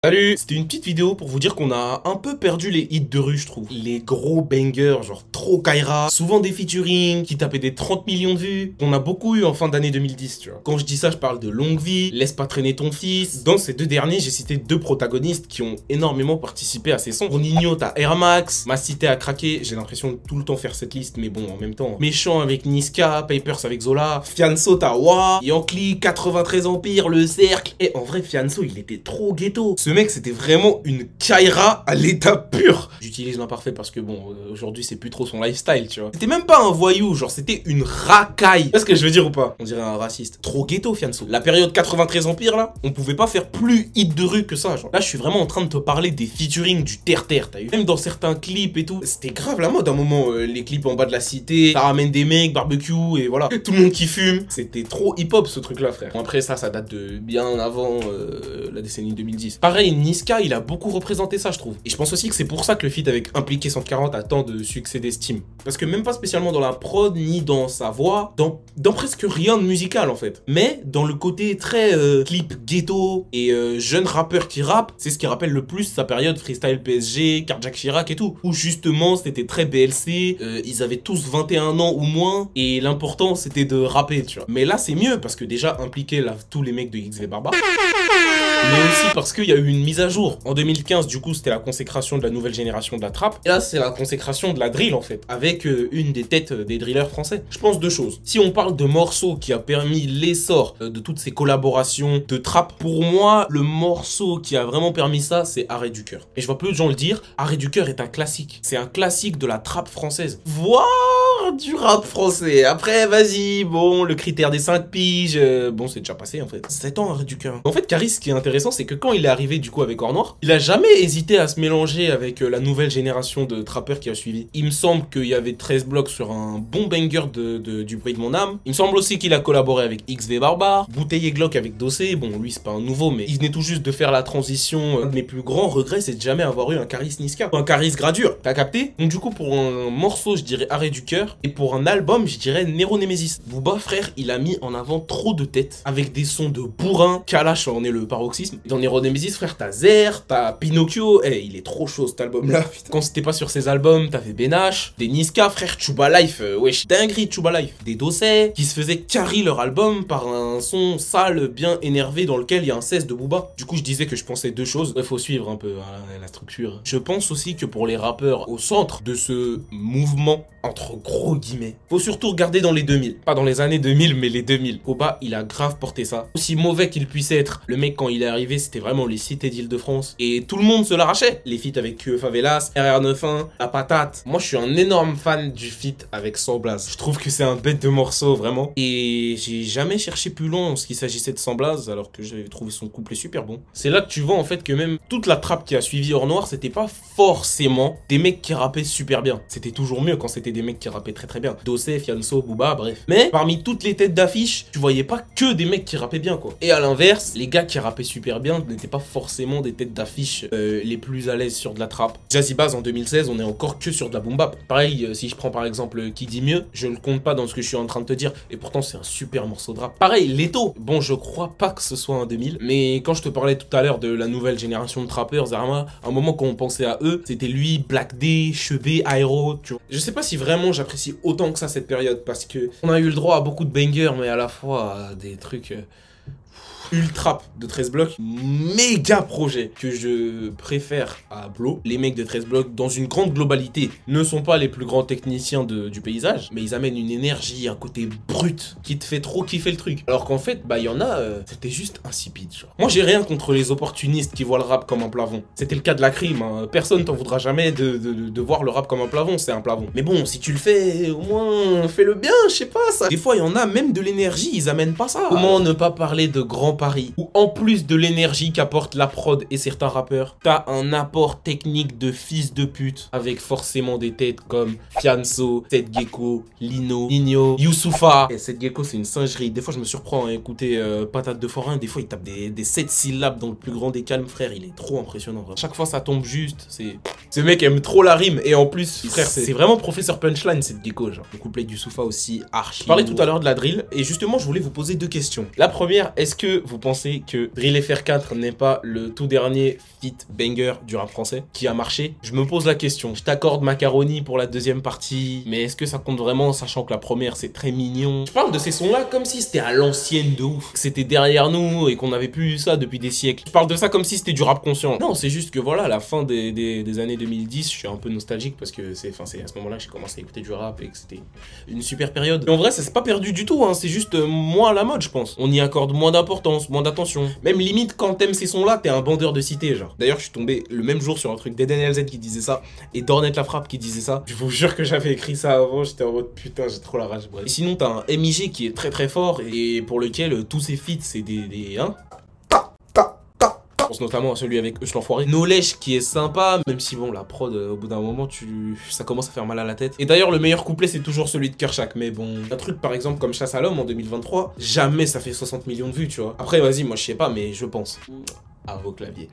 Salut, c'était une petite vidéo pour vous dire qu'on a un peu perdu les hits de rue, je trouve. Les gros bangers, genre trop Kaira, souvent des featuring, qui tapaient des 30 millions de vues, qu'on a beaucoup eu en fin d'année 2010, tu vois. Quand je dis ça, je parle de Longue Vie, Laisse pas traîner ton fils. Dans ces deux derniers, j'ai cité deux protagonistes qui ont énormément participé à ces sons. Pour Nino, t'as Air Max, Ma Cité a craqué, j'ai l'impression de tout le temps faire cette liste, mais bon, en même temps. Méchant avec Niska, Papers avec Zola, Fianso, t'as Wa, Yankee, 93 Empire, Le Cercle. Et en vrai, Fianso, il était trop ghetto. Ce mec, c'était vraiment une Kaira à l'état pur. J'utilise l'imparfait parce que bon, aujourd'hui, c'est plus trop son lifestyle, tu vois. C'était même pas un voyou, genre, c'était une racaille. Tu vois ce que je veux dire ou pas? On dirait un raciste. Trop ghetto, Fianso. La période 93 Empire, là, on pouvait pas faire plus hit de rue que ça, genre. Là, je suis vraiment en train de te parler des featuring du terre-terre, t'as vu? Même dans certains clips et tout, c'était grave la mode à un moment. Les clips en bas de la cité, ça ramène des mecs, barbecue, et voilà. Tout le monde qui fume. C'était trop hip-hop, ce truc-là, frère. Bon, après, ça date de bien avant la décennie 2010. Pareil, Niska, il a beaucoup représenté ça, je trouve. Et je pense aussi que c'est pour ça que le feat avec Impliqué 140 a tant de succès d'estime. Parce que même pas spécialement dans la prod, ni dans sa voix, dans presque rien de musical, en fait. Mais dans le côté très clip ghetto et jeune rappeur qui rappe, c'est ce qui rappelle le plus sa période freestyle PSG, Carjack Chirac et tout. Où justement, c'était très BLC, ils avaient tous 21 ans ou moins, et l'important, c'était de rapper, tu vois. Mais là, c'est mieux, parce que déjà, Impliqué lave tous les mecs de XV Barba. Mais aussi parce qu'il y a eu une mise à jour. En 2015, du coup, c'était la consécration de la nouvelle génération de la trappe. Et là, c'est la consécration de la drill, en fait. Avec une des têtes des drillers français. Je pense deux choses. Si on parle de morceau qui a permis l'essor de toutes ces collaborations de trap, pour moi, le morceau qui a vraiment permis ça, c'est Arrêt du cœur. Et je vois plus de gens le dire, Arrêt du cœur est un classique. C'est un classique de la trappe française. Voire du rap français. Après, vas-y, bon, le critère des 5 piges, bon, c'est déjà passé, en fait. 7 ans, Arrêt du cœur. En fait, Caris, ce qui est intéressant, c'est que quand il est arrivé, du coup, avec Or Noir, il a jamais hésité à se mélanger avec la nouvelle génération de trappeurs qui a suivi. Il me semble qu'il y avait 13 blocs sur un bon banger du bruit de mon âme. Il me semble aussi qu'il a collaboré avec XV Barbare, Bouteille et Glock avec Dossé. Bon, lui, c'est pas un nouveau, mais il venait tout juste de faire la transition. Un de mes plus grands regrets, c'est de jamais avoir eu un Caris Niska. Un Caris Gradure, t'as capté? Donc, du coup, pour un morceau, je dirais Arrêt du cœur. Et pour un album, je dirais Nero Nemesis. Booba, frère, il a mis en avant trop de têtes. Avec des sons de bourrin. Kalash en est le paroxysme. Dans Nero Nemesis, frère, t'as Zer, t'as Pinocchio. Eh, il est trop chaud cet album-là. Quand c'était pas sur ses albums, t'avais Benache, des Niska, frère, Chuba Life. Wesh, dinguerie, Chuba Life. Des Dossé qui se faisaient carry leur album par un son sale, bien énervé dans lequel il y a un 16 de Booba. Du coup, je disais que je pensais deux choses. Il faut suivre un peu la structure. Je pense aussi que pour les rappeurs au centre de ce mouvement, entre gros guillemets, faut surtout regarder dans les 2000. Pas dans les années 2000, mais les 2000. Booba, il a grave porté ça. Aussi mauvais qu'il puisse être, le mec, quand il est arrivé, c'était vraiment les cités d'Île-de-France. Et tout le monde se l'arrachait. Les feats avec Favelas, RR91, La Patate. Moi, je suis un énorme fan du feat avec Samblaz. Je trouve que c'est un bête de morceau, vraiment. Et j'ai jamais cherché plus loin en ce qu'il s'agissait de Samblaz, alors que j'avais trouvé son couplet super bon. C'est là que tu vois, en fait, que même toute la trappe qui a suivi Or Noir, c'était pas forcément des mecs qui rappaient super bien. C'était toujours mieux quand c'était des mecs qui rappaient très très bien. Dossé, Fianso, Booba, bref. Mais parmi toutes les têtes d'affiche, tu voyais pas que des mecs qui rappaient bien, quoi. Et à l'inverse, les gars qui rappaient super bien n'étaient pas forcément des têtes d'affiche les plus à l'aise sur de la trappe. Jazzy Bass en 2016, on est encore que sur de la boom bap. Pareil, si je prends par exemple Qui dit mieux, je le compte pas dans ce que je suis en train de te dire. Et pourtant, c'est un super morceau de rap. Pareil, Leto. Bon, je crois pas que ce soit un 2000. Mais quand je te parlais tout à l'heure de la nouvelle génération de trappeurs, Zarma, à un moment quand on pensait à eux, c'était lui, Black D, Chebet, Aero, tu vois. Je sais pas si vraiment j'apprécie autant que ça cette période, parce que on a eu le droit à beaucoup de bangers, mais à la fois à des trucs ultra de 13 blocs, méga projet que je préfère à Blo. Les mecs de 13 blocs, dans une grande globalité, ne sont pas les plus grands techniciens du paysage, mais ils amènent une énergie, un côté brut qui te fait trop kiffer le truc. Alors qu'en fait, bah il y en a, c'était juste insipide, genre. Moi j'ai rien contre les opportunistes qui voient le rap comme un plavon. C'était le cas de la crime, hein. Personne t'en voudra jamais de voir le rap comme un plavon, c'est un plavon. Mais bon, si tu le fais, au moins fais-le bien, je sais pas ça. Des fois il y en a même de l'énergie, ils amènent pas ça. Comment ne pas parler de grands Paris, où en plus de l'énergie qu'apporte la prod et certains rappeurs, t'as un apport technique de fils de pute, avec forcément des têtes comme Fianso, Seth Gecko, Lino, Nino, Youssoupha. Et Seth Gecko, c'est une singerie. Des fois, je me surprends à écouter Patate de Forain. Des fois, il tape des 7 syllabes dans le plus grand des calmes, frère. Il est trop impressionnant. Vraiment. Chaque fois, ça tombe juste. C'est Ce mec aime trop la rime et en plus, frère, c'est vraiment professeur punchline cette déco, genre. Le couplet du Soufa aussi, archi. Je parlais tout à l'heure de la drill et justement, je voulais vous poser 2 questions. La première, est-ce que vous pensez que Drill FR4 n'est pas le tout dernier feat banger du rap français qui a marché? Je me pose la question. Je t'accorde Macaroni pour la deuxième partie, mais est-ce que ça compte vraiment, sachant que la première c'est très mignon? Je parle de ces sons-là comme si c'était à l'ancienne de ouf, que c'était derrière nous et qu'on n'avait plus eu ça depuis des siècles. Je parle de ça comme si c'était du rap conscient. Non, c'est juste que voilà, à la fin des années 2010, je suis un peu nostalgique parce que c'est à ce moment-là que j'ai commencé à écouter du rap et que c'était une super période. Et en vrai, ça s'est pas perdu du tout, hein. C'est juste moins à la mode, je pense. On y accorde moins d'importance, moins d'attention. Même limite, quand t'aimes ces sons-là, t'es un bandeur de cité, genre. D'ailleurs, je suis tombé le même jour sur un truc d'Eden LZ qui disait ça et d'Ornette La Frappe qui disait ça. Je vous jure que j'avais écrit ça avant, j'étais en mode putain, j'ai trop la rage, bref. Et sinon, t'as un MIG qui est très très fort et pour lequel tous ses feats, c'est des hein. Je pense notamment à celui avec Eus l'Enfoiré. Knowledge qui est sympa, même si bon, la prod, au bout d'un moment, ça commence à faire mal à la tête. Et d'ailleurs, le meilleur couplet, c'est toujours celui de Kershak. Mais bon, un truc par exemple comme Chasse à l'homme en 2023, jamais ça fait 60 millions de vues, tu vois. Après, vas-y, moi je sais pas, mais je pense. À vos claviers.